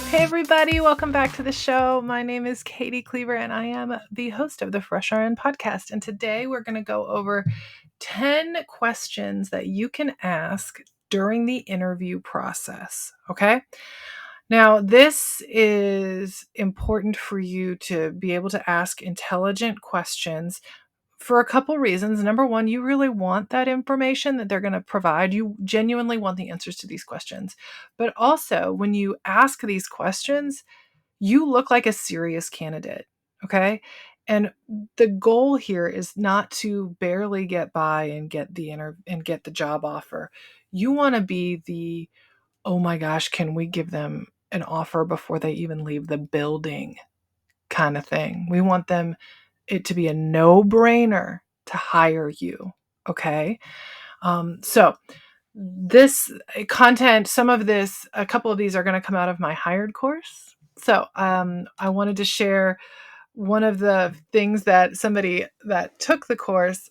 Hey everybody, welcome back to the show. My name is Katie Kleber and I am the host of the Fresh RN podcast. And today we're going to go over 10 questions that you can ask during the interview process. Okay. Now, this is important for you to be able to ask intelligent questions for a couple reasons. Number one, you really want that information that they're going to provide. You genuinely want the answers to these questions. But also, when you ask these questions, you look like a serious candidate. Okay. And the goal here is not to barely get by and get the job offer. You want to be the, oh my gosh, can we give them an offer before they even leave the building kind of thing. We want it to be a no-brainer to hire you. Okay. So this content, a couple of these are going to come out of my hired course. So I wanted to share one of the things that somebody that took the course,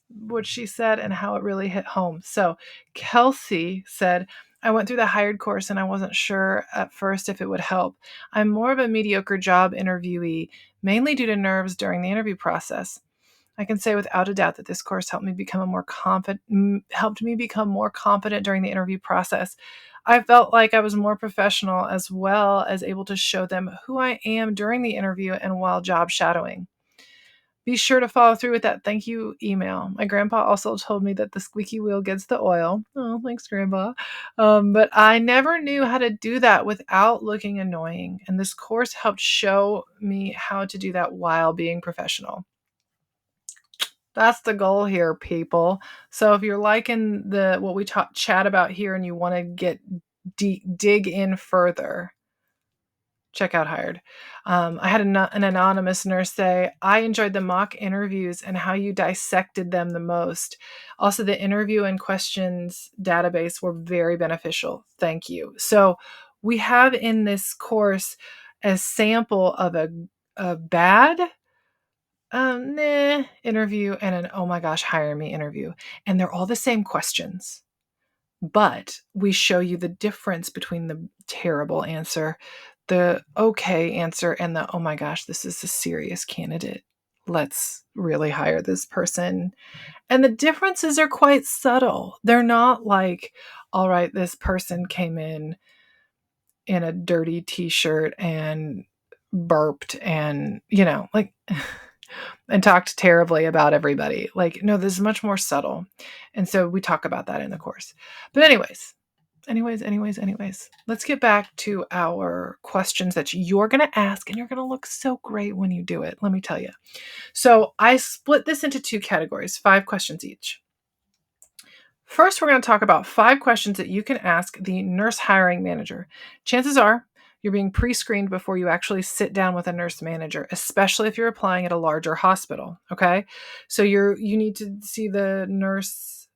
what she said and how it really hit home. So Kelsey said, I went through the hired course and I wasn't sure at first if it would help. I'm more of a mediocre job interviewee, mainly due to nerves during the interview process. I can say without a doubt that this course helped me become more confident during the interview process. I felt like I was more professional as well as able to show them who I am during the interview and while job shadowing. Be sure to follow through with that thank you email. My grandpa also told me that the squeaky wheel gets the oil. Oh, thanks, Grandpa. But I never knew how to do that without looking annoying. And this course helped show me how to do that while being professional. That's the goal here, people. So if you're liking what we chat about here and you want to dig in further, check out Hired. I had an anonymous nurse say, I enjoyed the mock interviews and how you dissected them the most. Also, the interview and questions database were very beneficial. Thank you. So we have in this course a sample of a bad interview and an oh my gosh, hire me interview. And they're all the same questions. But we show you the difference between the terrible answer, the okay answer, and the, oh my gosh, this is a serious candidate. Let's really hire this person. And the differences are quite subtle. They're not like, all right, this person came in a dirty t-shirt and burped and, like, and talked terribly about everybody. Like, no, this is much more subtle. And so we talk about that in the course. But anyways, let's get back to our questions that you're going to ask, and you're going to look so great when you do it. Let me tell you. So I split this into 2 categories, 5 questions each. First, we're going to talk about 5 questions that you can ask the nurse hiring manager. Chances are you're being pre-screened before you actually sit down with a nurse manager, especially if you're applying at a larger hospital. Okay. So you need to see the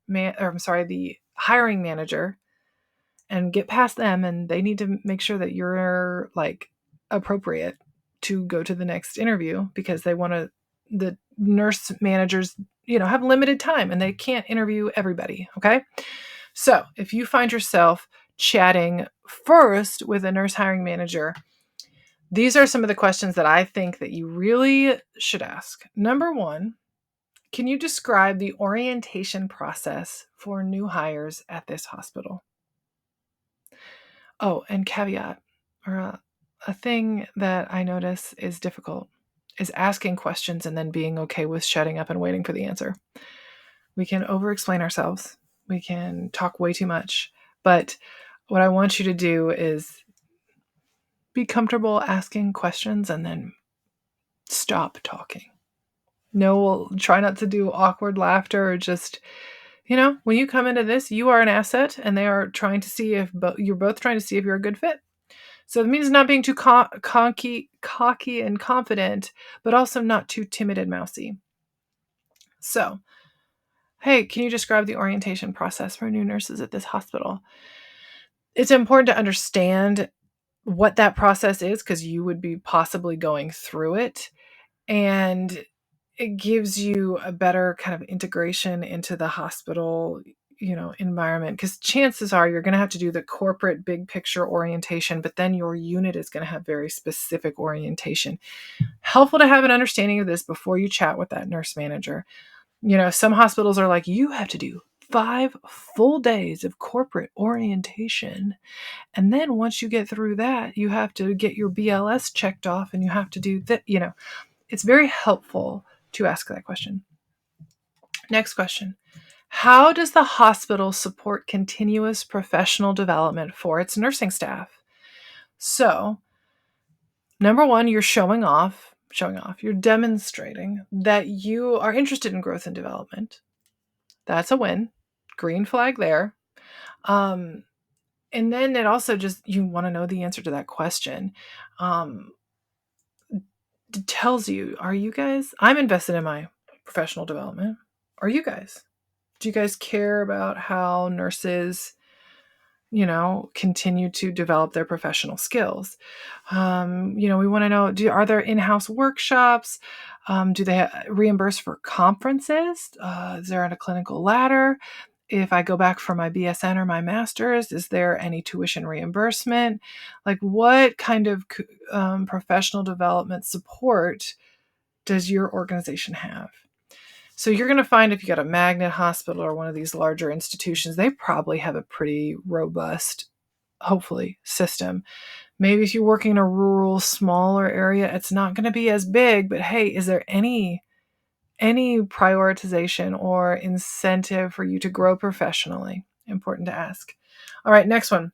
the hiring manager and get past them, and they need to make sure that you're like appropriate to go to the next interview because the nurse managers, have limited time and they can't interview everybody. Okay. So if you find yourself chatting first with a nurse hiring manager, these are some of the questions that I think that you really should ask. Number 1, can you describe the orientation process for new hires at this hospital? Oh, and caveat, or a thing that I notice is difficult is asking questions and then being okay with shutting up and waiting for the answer. We can over-explain ourselves. We can talk way too much. But what I want you to do is be comfortable asking questions and then stop talking. No, we'll try not to do awkward laughter or just, when you come into this, you are an asset and they are trying to see if you're both trying to see if you're a good fit. So it means not being too cocky and confident, but also not too timid and mousy. So, hey, can you describe the orientation process for new nurses at this hospital? It's important to understand what that process is because you would be possibly going through it. And it gives you a better kind of integration into the hospital. environment, because chances are you're going to have to do the corporate big picture orientation, but then your unit is going to have very specific orientation. Helpful to have an understanding of this before you chat with that nurse manager. Some hospitals are like, you have to do 5 full days of corporate orientation. And then once you get through that, you have to get your BLS checked off and you have to do that. It's very helpful to ask that question. Next question. How does the hospital support continuous professional development for its nursing staff? So, number one, you're showing off, you're demonstrating that you are interested in growth and development. That's a win. Green flag there. And then it also just, you want to know the answer to that question. It tells you, I'm invested in my professional development. Are you guys? Do you guys care about how nurses, continue to develop their professional skills? We want to know, are there in-house workshops? Do they reimburse for conferences? Is there a clinical ladder? If I go back for my BSN or my master's, is there any tuition reimbursement? Like, what kind of professional development support does your organization have? So you're going to find if you got a magnet hospital or one of these larger institutions, they probably have a pretty robust, hopefully, system. Maybe if you're working in a rural, smaller area, it's not going to be as big, but hey, is there any prioritization or incentive for you to grow professionally? Important to ask. All right, next one.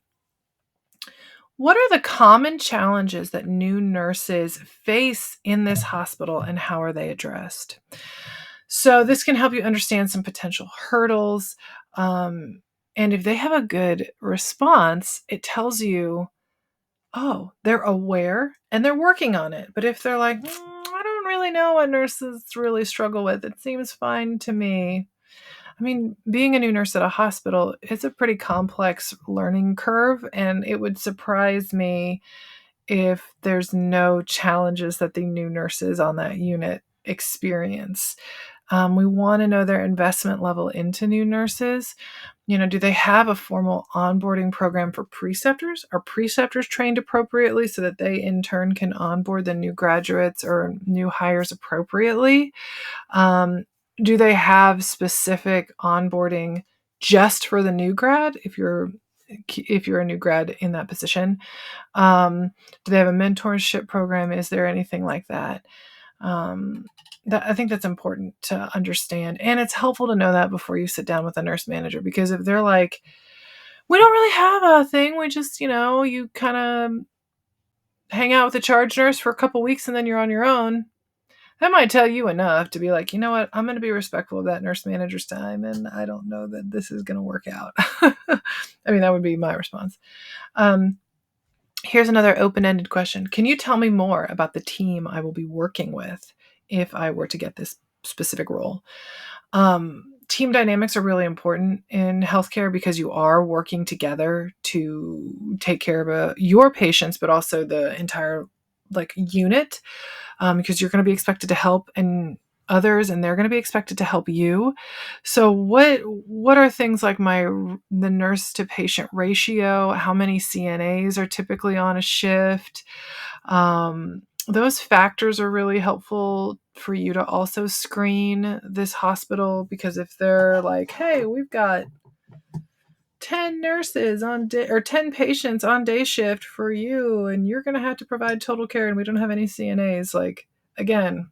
What are the common challenges that new nurses face in this hospital and how are they addressed? So this can help you understand some potential hurdles. And if they have a good response, it tells you, oh, they're aware and they're working on it. But if they're like, I don't really know what nurses really struggle with, it seems fine to me. I mean, being a new nurse at a hospital is a pretty complex learning curve, and it would surprise me if there's no challenges that the new nurses on that unit experience. We want to know their investment level into new nurses. Do they have a formal onboarding program for preceptors? Are preceptors trained appropriately so that they in turn can onboard the new graduates or new hires appropriately? Do they have specific onboarding just for the new grad if you're a new grad in that position? Do they have a mentorship program? Is there anything like that? I think that's important to understand. And it's helpful to know that before you sit down with a nurse manager, because if they're like, we don't really have a thing, we just, you kind of hang out with the charge nurse for a couple weeks and then you're on your own, that might tell you enough to be like, you know what, I'm going to be respectful of that nurse manager's time, and I don't know that this is going to work out. I mean, that would be my response. Here's another open-ended question. Can you tell me more about the team I will be working with if I were to get this specific role? Team dynamics are really important in healthcare because you are working together to take care of your patients, but also the entire unit, because you're going to be expected to help others and they're going to be expected to help you. So what are things like the nurse to patient ratio? How many CNAs are typically on a shift? Those factors are really helpful for you to also screen this hospital, because if they're like, hey, we've got 10 nurses on day or 10 patients on day shift for you, and you're going to have to provide total care and we don't have any CNAs, again,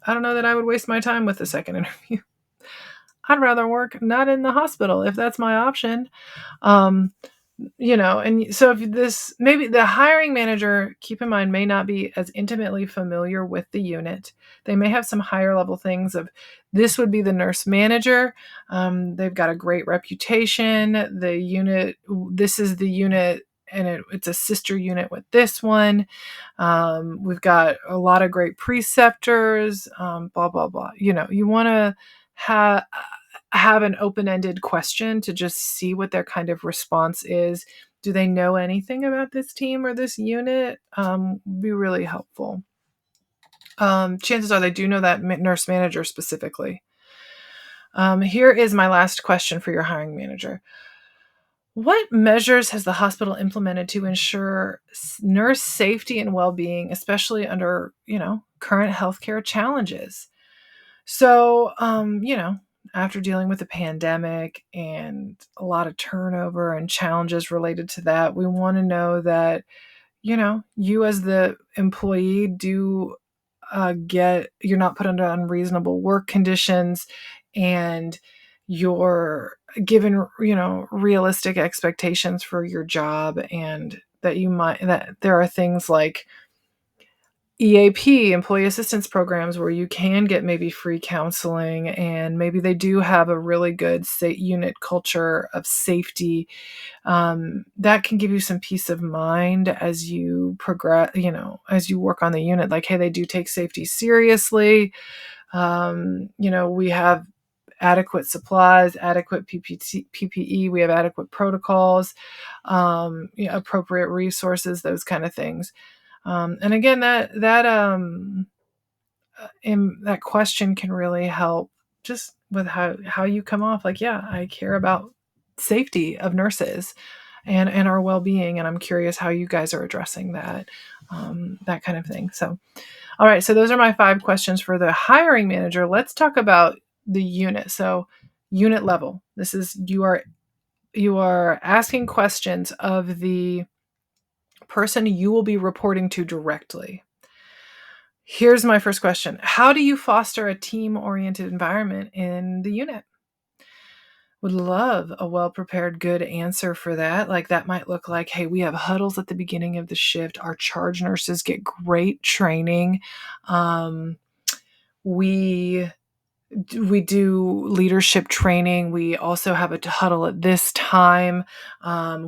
I don't know that I would waste my time with the second interview. I'd rather work not in the hospital if that's my option. And so if maybe the hiring manager, keep in mind, may not be as intimately familiar with the unit. They may have some higher level things of, this would be the nurse manager. They've got a great reputation. The unit, this is the unit, and it's a sister unit with this one. We've got a lot of great preceptors, blah, blah, blah. You want to have an open-ended question to just see what their kind of response is. Do they know anything about this team or this unit? Be really helpful. Chances are they do know that nurse manager specifically. Here is my last question for your hiring manager. What measures has the hospital implemented to ensure nurse safety and well-being, especially under, current healthcare challenges? So, after dealing with the pandemic and a lot of turnover and challenges related to that, we want to know that, you as the employee do you're not put under unreasonable work conditions, and you're given, realistic expectations for your job, and that there are things like EAP, employee assistance programs, where you can get maybe free counseling, and maybe they do have a really good unit culture of safety. That can give you some peace of mind as you progress, as you work on the unit. Like, hey, they do take safety seriously. We have adequate supplies, adequate PPE, we have adequate protocols, appropriate resources, those kind of things. And again, that question can really help just with how you come off. Like, yeah, I care about safety of nurses and our well-being, and I'm curious how you guys are addressing that kind of thing. So, all right, so those are my 5 questions for the hiring manager. Let's talk about the unit. So, unit level. This is you are asking questions of the person you will be reporting to directly. Here's my first question. How do you foster a team-oriented environment in the unit? Would love a well-prepared, good answer for that. Like, that might look like, hey, we have huddles at the beginning of the shift. Our charge nurses get great training. We we do leadership training. We also have a huddle at this time.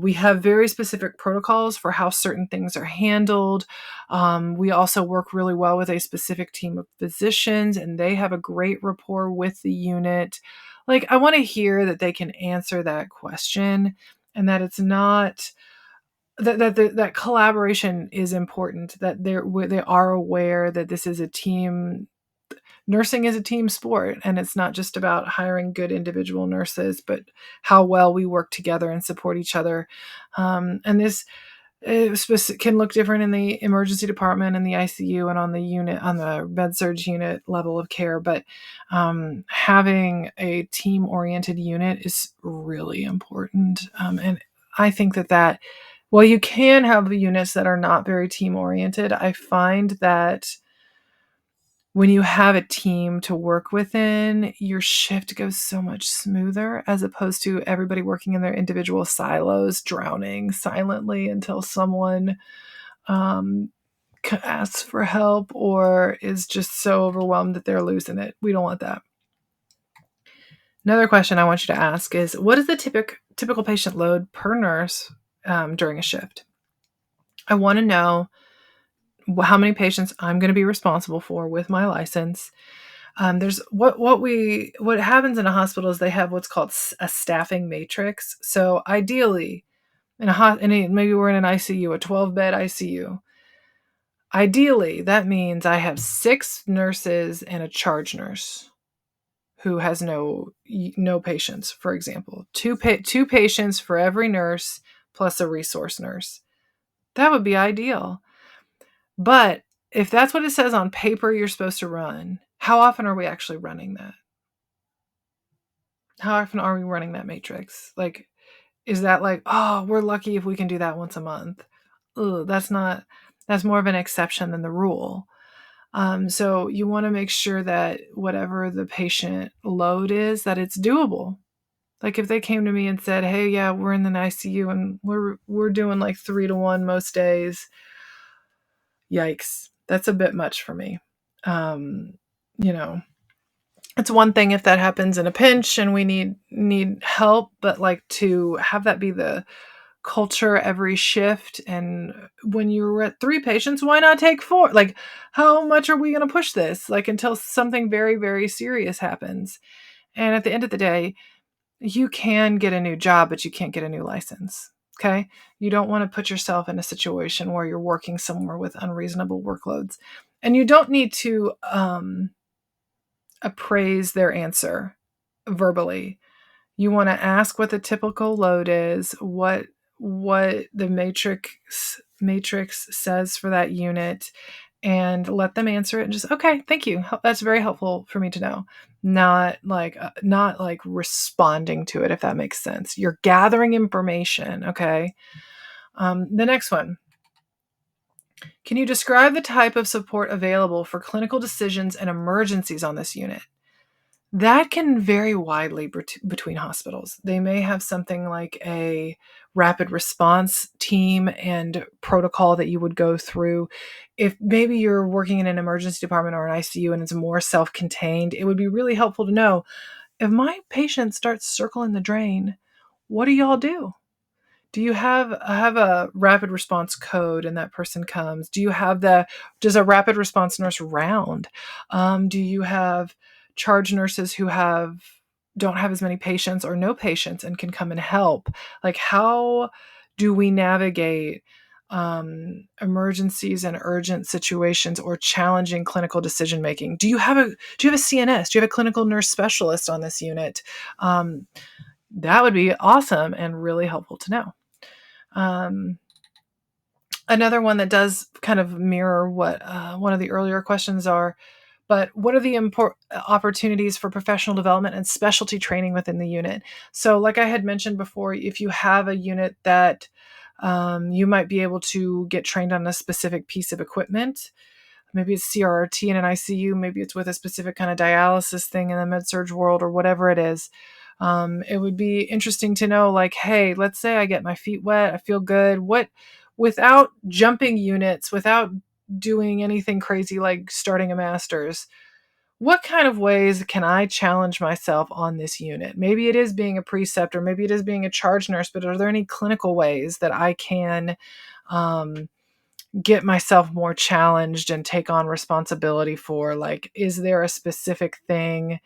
We have very specific protocols for how certain things are handled. We also work really well with a specific team of physicians, and they have a great rapport with the unit. Like, I want to hear that they can answer that question, and that it's not that collaboration is important, that they are aware that this is a team. Nursing is a team sport, and it's not just about hiring good individual nurses, but how well we work together and support each other. And this can look different in the emergency department and the ICU and on the med-surg unit level of care. But having a team-oriented unit is really important. And I think that while you can have units that are not very team-oriented, I find that when you have a team to work within, your shift goes so much smoother, as opposed to everybody working in their individual silos, drowning silently until someone um, asks for help or is just so overwhelmed that they're losing it. We don't want that. Another question I want you to ask is, what is the typical patient load per nurse during a shift? I want to know how many patients I'm going to be responsible for with my license. There's what happens in a hospital is they have what's called a staffing matrix. So ideally, maybe we're in an ICU, a 12-bed ICU. Ideally, that means I have 6 nurses and a charge nurse who has no patients. For example, two patients for every nurse plus a resource nurse. That would be ideal. But if that's what it says on paper you're supposed to run, how often are we actually running that? How often are we running that matrix? Like, is that like, oh, we're lucky if we can do that once a month? Ugh, that's more of an exception than the rule. So you want to make sure that whatever the patient load is, that it's doable. Like, if they came to me and said, hey, yeah, we're in the ICU and we're doing like 3 to 1 most days. Yikes. That's a bit much for me. You know, it's one thing if that happens in a pinch and we need help, but like, to have that be the culture every shift, and when you're at 3 patients, why not take 4? Like, how much are we going to push this, like, until something very, very serious happens? And at the end of the day, you can get a new job, but you can't get a new license. Okay? You don't want to put yourself in a situation where you're working somewhere with unreasonable workloads, and you don't need to appraise their answer. verbally. You want to ask what the typical load is, what the matrix says for that unit, and let them answer it and just, okay, thank you. That's very helpful for me to know. Not like responding to it, if that makes sense. You're gathering information, okay? The next one. Can you describe the type of support available for clinical decisions and emergencies on this unit? That can vary widely between hospitals. They may have something like a rapid response team and protocol that you would go through. If maybe you're working in an emergency department or an ICU and it's more self-contained, it would be really helpful to know, if my patient starts circling the drain, what do y'all do? Do you have a rapid response code and that person comes? Does a rapid response nurse round? Do you have charge nurses who don't have as many patients or no patients and can come and help? Like, how do we navigate emergencies and urgent situations or challenging clinical decision making? Do you have a CNS? Do you have a clinical nurse specialist on this unit? That would be awesome and really helpful to know. Another one that does kind of mirror what one of the earlier questions are, but what are the opportunities for professional development and specialty training within the unit? So like I had mentioned before, if you have a unit that you might be able to get trained on a specific piece of equipment. Maybe it's CRRT in an ICU, maybe it's with a specific kind of dialysis thing in the med-surg world or whatever it is. It would be interesting to know, like, hey, let's say I get my feet wet, I feel good. Without jumping units, without doing anything crazy like starting a master's, what kind of ways can I challenge myself on this unit? Maybe it is being a preceptor, maybe it is being a charge nurse, but are there any clinical ways that I can get myself more challenged and take on responsibility for? Like, is there a specific thing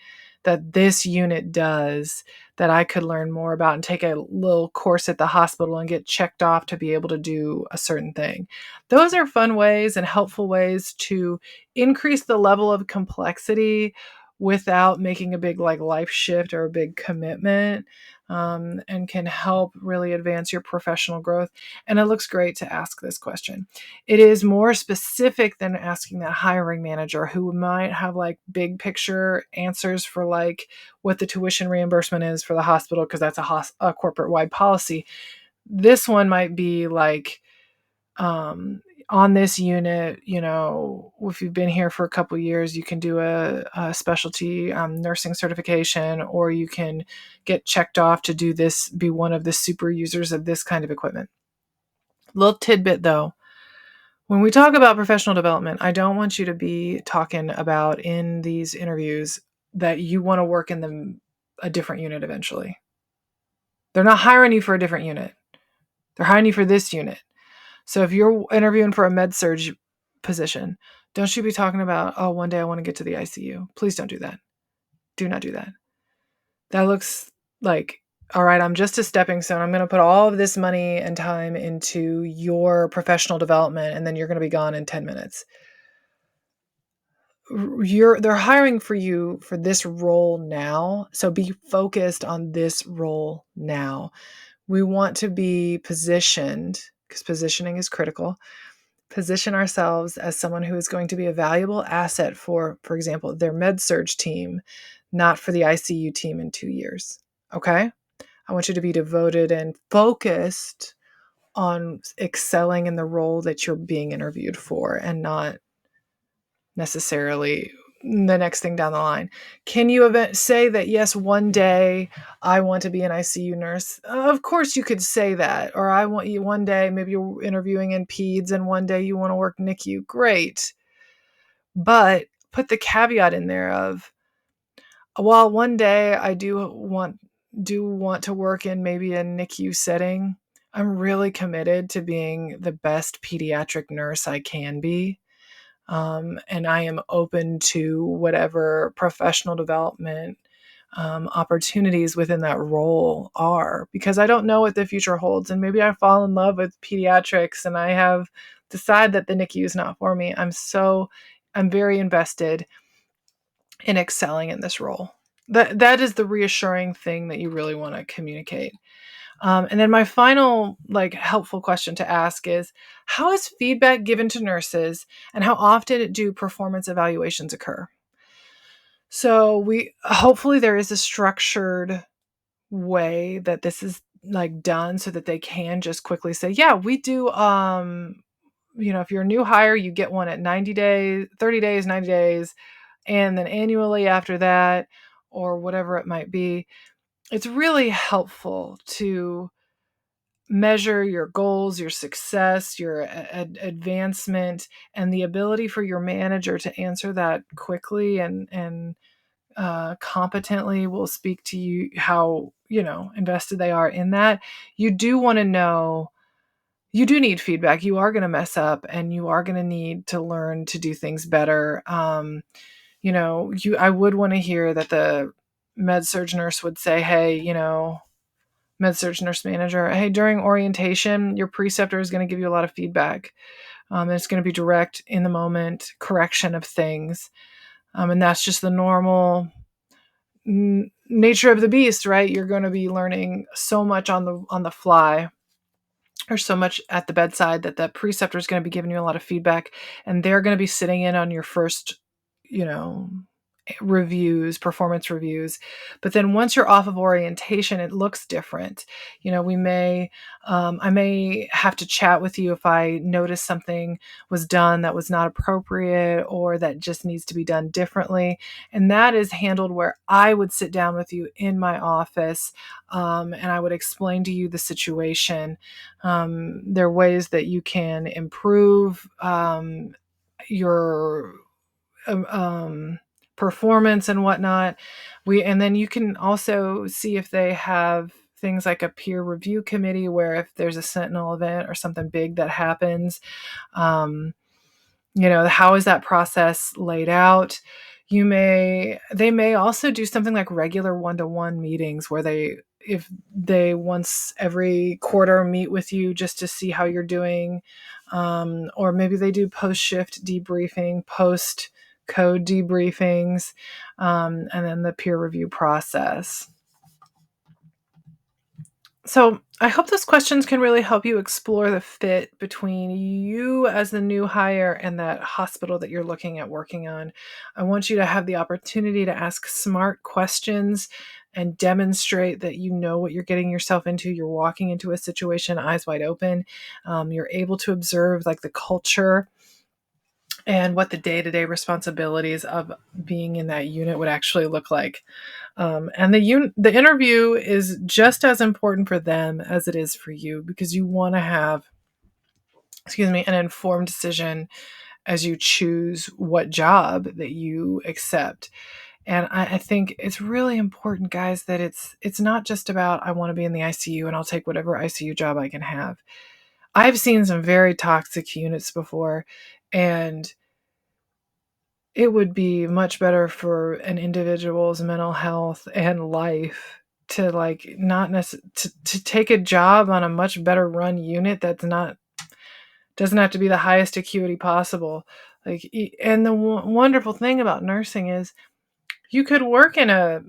that this unit does that I could learn more about and take a little course at the hospital and get checked off to be able to do a certain thing? Those are fun ways and helpful ways to increase the level of complexity without making a big life shift or a big commitment, and can help really advance your professional growth. And it looks great to ask this question. It is more specific than asking that hiring manager who might have big picture answers for what the tuition reimbursement is for the hospital, because that's a corporate wide policy. This one might be on this unit, if you've been here for a couple of years, you can do a specialty nursing certification, or you can get checked off to do this, be one of the super users of this kind of equipment. Little tidbit though. When we talk about professional development, I don't want you to be talking about in these interviews that you want to work in a different unit eventually. They're not hiring you for a different unit. They're hiring you for this unit. So if you're interviewing for a med-surg position, don't you be talking about, oh, one day I want to get to the ICU. Please don't do that. Do not do that. That looks like, all right, I'm just a stepping stone. I'm going to put all of this money and time into your professional development, and then you're going to be gone in 10 minutes. They're hiring for you for this role now. So be focused on this role now. We want to be positioned, because positioning is critical. Position ourselves as someone who is going to be a valuable asset for example, their med-surg team, not for the ICU team in 2 years. Okay? I want you to be devoted and focused on excelling in the role that you're being interviewed for, and not necessarily the next thing down the line. Can you say that, yes, one day I want to be an ICU nurse? Of course you could say that. Or I want you one day, maybe you're interviewing in peds and one day you want to work NICU. Great. But put the caveat in there of, while one day I do want to work in maybe a NICU setting, I'm really committed to being the best pediatric nurse I can be. And I am open to whatever professional development opportunities within that role are, because I don't know what the future holds. And maybe I fall in love with pediatrics and I have decided that the NICU is not for me. I'm very invested in excelling in this role. That is the reassuring thing that you really want to communicate. And then my final helpful question to ask is, how is feedback given to nurses, and how often do performance evaluations occur? So we hopefully there is a structured way that this is done so that they can just quickly say, yeah, we do if you're a new hire, you get one at 90 days, 30 days, 90 days, and then annually after that, or whatever it might be. It's really helpful to measure your goals, your success, your advancement, and the ability for your manager to answer that quickly and competently will speak to you how invested they are in that. You do want to know, you do need feedback. You are going to mess up, and you are going to need to learn to do things better. I would want to hear that the med surg nurse would say, hey, med surg nurse manager, hey, during orientation, your preceptor is going to give you a lot of feedback. And it's going to be direct, in the moment correction of things. And that's just the normal nature of the beast, right? You're going to be learning so much on the fly, or so much at the bedside, that the preceptor is going to be giving you a lot of feedback, and they're going to be sitting in on your first, you know, performance reviews. But then once you're off of orientation, it looks different. I may have to chat with you if I notice something was done that was not appropriate, or that just needs to be done differently. And that is handled where I would sit down with you in my office, and I would explain to you the situation. There are ways that you can improve your performance and whatnot. And then you can also see if they have things like a peer review committee, where if there's a sentinel event or something big that happens, um, how is that process laid out? They may also do something like regular one-to-one meetings, where if they once every quarter meet with you just to see how you're doing. Or maybe they do post-shift debriefing, post-code debriefings, and then the peer review process. So I hope those questions can really help you explore the fit between you as the new hire and that hospital that you're looking at working on. I want you to have the opportunity to ask smart questions and demonstrate that you know what you're getting yourself into. You're walking into a situation eyes wide open. You're able to observe the culture and what the day-to-day responsibilities of being in that unit would actually look like. And the interview is just as important for them as it is for you, because you want to have, an informed decision as you choose what job that you accept. And I think it's really important, guys, that it's not just about, I want to be in the ICU and I'll take whatever ICU job I can have. I've seen some very toxic units before, and it would be much better for an individual's mental health and life to to take a job on a much better run unit doesn't have to be the highest acuity possible. And the wonderful thing about nursing is you could work in a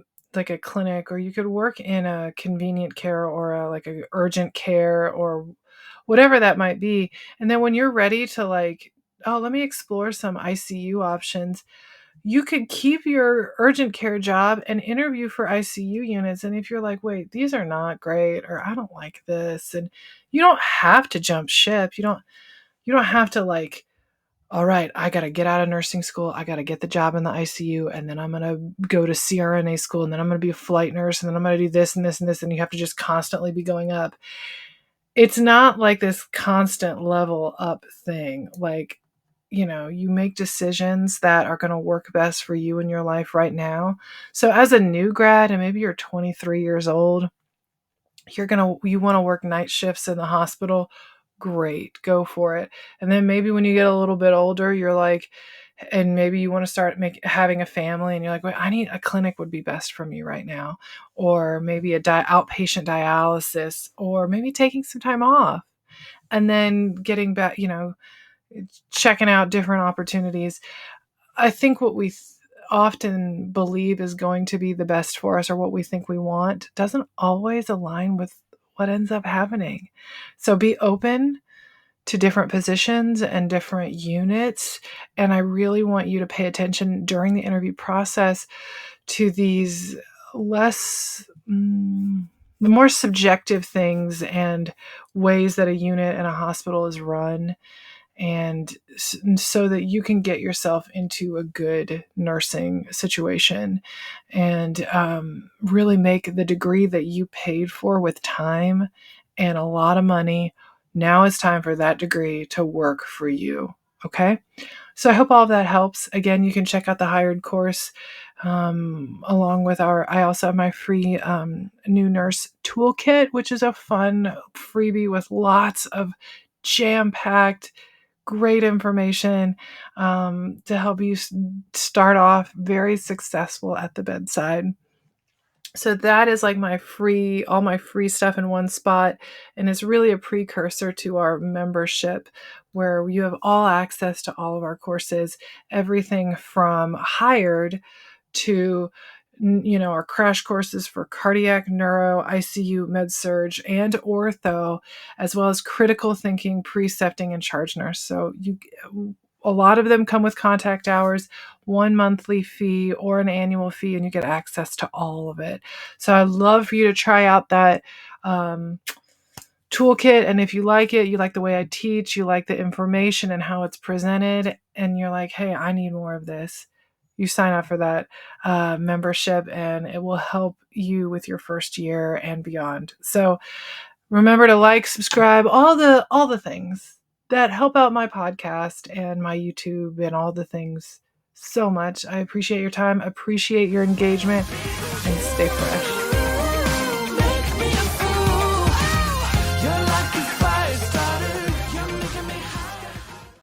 clinic, or you could work in a convenient care, or a urgent care, or whatever that might be. And then when you're ready to oh, let me explore some ICU options, you could keep your urgent care job and interview for ICU units. And if you're like, wait, these are not great, or I don't like this, and you don't have to jump ship. You don't have to all right, I got to get out of nursing school. I got to get the job in the ICU, and then I'm going to go to CRNA school, and then I'm going to be a flight nurse, and then I'm going to do this and this and this. And you have to just constantly be going up. It's not like this constant level up thing. You make decisions that are going to work best for you in your life right now. So as a new grad, and maybe you're 23 years old, you want to work night shifts in the hospital. Great, go for it. And then maybe when you get a little bit older, you're like, and maybe you want to start having a family, and you're like, wait, I need a clinic would be best for me right now. Or maybe outpatient dialysis, or maybe taking some time off and then getting back, checking out different opportunities. I think what we often believe is going to be the best for us or what we think we want doesn't always align with what ends up happening. So be open to different positions and different units. And I really want you to pay attention during the interview process to these less, the more subjective things and ways that a unit in a hospital is run, and so that you can get yourself into a good nursing situation and really make the degree that you paid for with time and a lot of money. Now it's time for that degree to work for you. Okay. So I hope all of that helps. Again, you can check out the hired course along with I also have my free new nurse toolkit, which is a fun freebie with lots of jam-packed great information to help you start off very successful at the bedside. So that is like all my free stuff in one spot. And it's really a precursor to our membership where you have all access to all of our courses, everything from hired to our crash courses for cardiac, neuro, ICU, med surg, and ortho, as well as critical thinking, precepting, and charge nurse. So a lot of them come with contact hours, one monthly fee or an annual fee, and you get access to all of it. So I'd love for you to try out that toolkit. And if you like it, you like the way I teach, you like the information and how it's presented, and you're like, hey, I need more of this, you sign up for that membership, and it will help you with your first year and beyond. So remember to like, subscribe, all the things that help out my podcast and my YouTube and all the things so much. I appreciate your time, appreciate your engagement, and stay fresh.